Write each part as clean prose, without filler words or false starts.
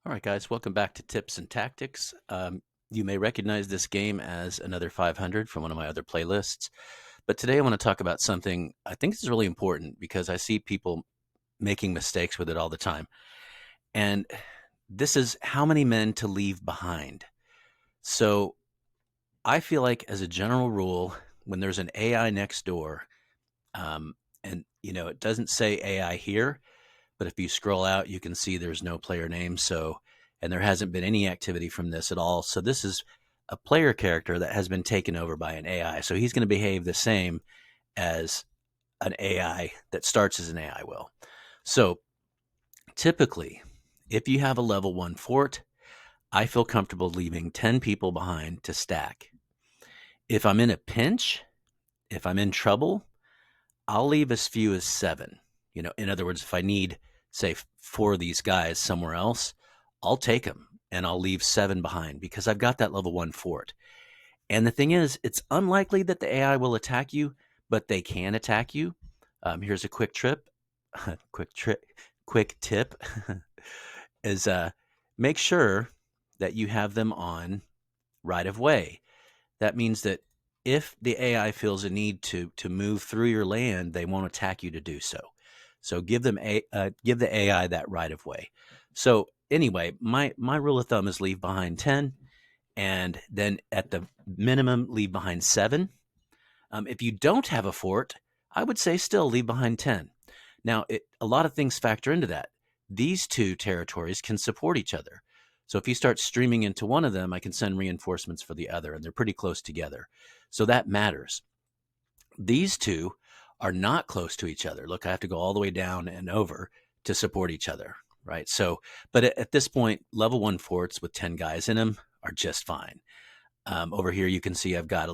All right, guys, welcome back to Tips and Tactics. You may recognize this game as another 500 from one of my other playlists, but today I want to talk about something I think is really important because I see people making mistakes with it all the time. And this is how many men to leave behind. So I feel like, as a general rule, when there's an AI next door, um, and it doesn't say AI here, but if you scroll out, you can see there's no player name. And there hasn't been any activity from this at all. So this is a player character that has been taken over by an AI. So he's going to behave the same as an AI that starts as an AI will. So typically, if you have a level 1 fort, I feel comfortable leaving 10 people behind to stack. If I'm in a pinch, if I'm in trouble, I'll leave as few as 7. In other words, if I need, say, 4 of these guys somewhere else, I'll take them and I'll leave 7 behind because I've got that level 1 fort. And the thing is, it's unlikely that the AI will attack you, but they can attack you. Here's a quick tip is make sure that you have them on right of way. That means that if the AI feels a need to move through your land, they won't attack you to do so. So give the AI that right of way. So anyway, my rule of thumb is leave behind 10, and then at the minimum leave behind 7. If you don't have a fort, I would say still leave behind 10. Now, a lot of things factor into that. These two territories can support each other. So if you start streaming into one of them, I can send reinforcements for the other, and they're pretty close together. So that matters. These two are not close to each other. Look, I have to go all the way down and over to support each other, right? So, but at this point, level 1 forts with 10 guys in them are just fine. Over here, you can see I've got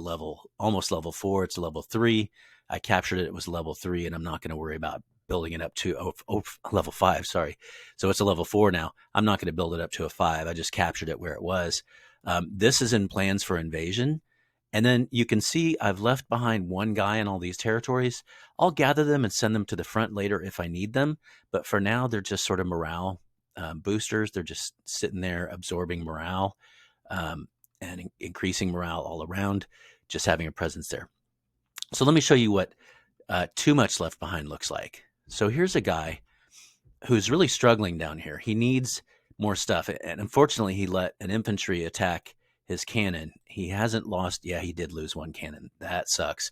almost level 4. It's a level 3. I captured it. It was level 3, and I'm not going to worry about building it up to level 5. Sorry. So it's a level 4 now. I'm not going to build it up to a 5. I just captured it where it was. This is in plans for invasion. And then you can see I've left behind 1 guy in all these territories. I'll gather them and send them to the front later if I need them. But for now, they're just sort of morale boosters. They're just sitting there absorbing morale. And increasing morale all around, just having a presence there. So let me show you what too much left behind looks like. So here's a guy who's really struggling down here. He needs more stuff. And unfortunately, he let an infantry attack his cannon. He hasn't lost. Yeah, he did lose 1 cannon. That sucks.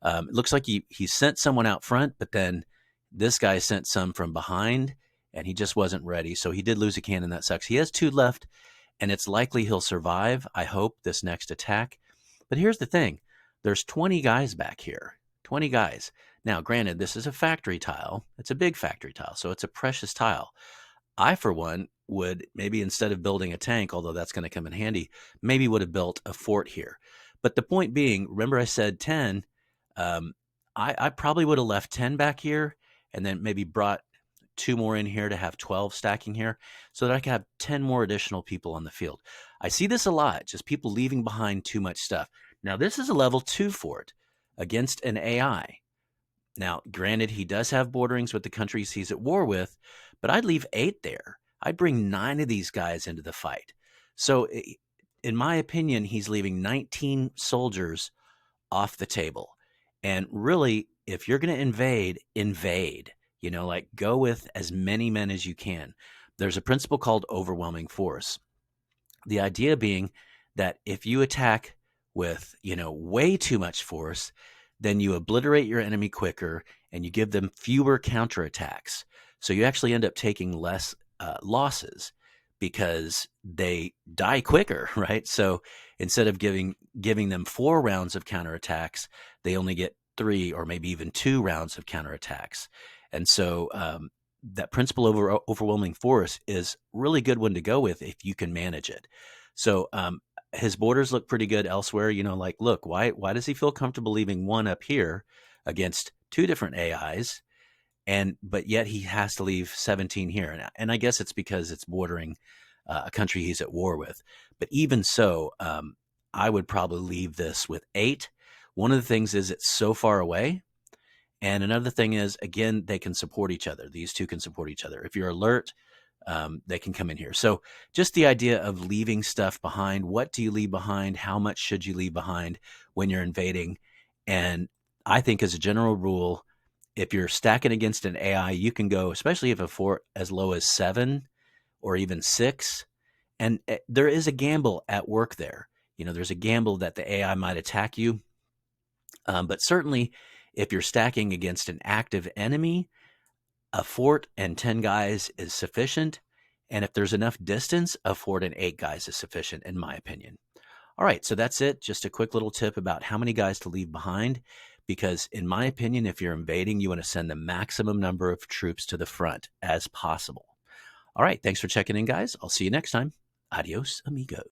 It looks like he sent someone out front, but then this guy sent some from behind, and he just wasn't ready. So he did lose a cannon. That sucks. He has 2 left, and it's likely he'll survive, I hope, this next attack. But here's the thing. There's 20 guys back here. 20 guys. Now, granted, this is a factory tile. It's a big factory tile, so it's a precious tile. I, for one, would maybe, instead of building a tank, although that's going to come in handy, maybe would have built a fort here. But the point being, remember I said 10, um, I probably would have left 10 back here and then maybe brought 2 more in here to have 12 stacking here so that I could have 10 more additional people on the field. I see this a lot, just people leaving behind too much stuff. Now, this is a level 2 fort against an AI. Now, granted, he does have borderings with the countries he's at war with, but I'd leave 8 there. I'd bring 9 of these guys into the fight. So, in my opinion, he's leaving 19 soldiers off the table. And really, if you're going to invade, like go with as many men as you can. There's a principle called overwhelming force. The idea being that if you attack with, way too much force, then you obliterate your enemy quicker and you give them fewer counterattacks. So you actually end up taking less losses because they die quicker, right? So instead of giving them 4 rounds of counterattacks, they only get 3 or maybe even 2 rounds of counterattacks. And so that principle over overwhelming force is really good one to go with if you can manage it. So his borders look pretty good elsewhere. Like, look, why does he feel comfortable leaving 1 up here against 2 different AIs? But yet he has to leave 17 here. And I guess it's because it's bordering a country he's at war with. But even so, I would probably leave this with 8. One of the things is it's so far away. And another thing is, again, they can support each other. These 2 can support each other. If you're alert, they can come in here. So just the idea of leaving stuff behind. What do you leave behind? How much should you leave behind when you're invading? And I think as a general rule, if you're stacking against an AI, you can go, especially if a fort as low as 7 or even 6. And there is a gamble at work there. There's a gamble that the AI might attack you. But certainly, if you're stacking against an active enemy, a fort and 10 guys is sufficient. And if there's enough distance, a fort and 8 guys is sufficient, in my opinion. All right, so that's it. Just a quick little tip about how many guys to leave behind. Because in my opinion, if you're invading, you want to send the maximum number of troops to the front as possible. All right, thanks for checking in, guys. I'll see you next time. Adios, amigo.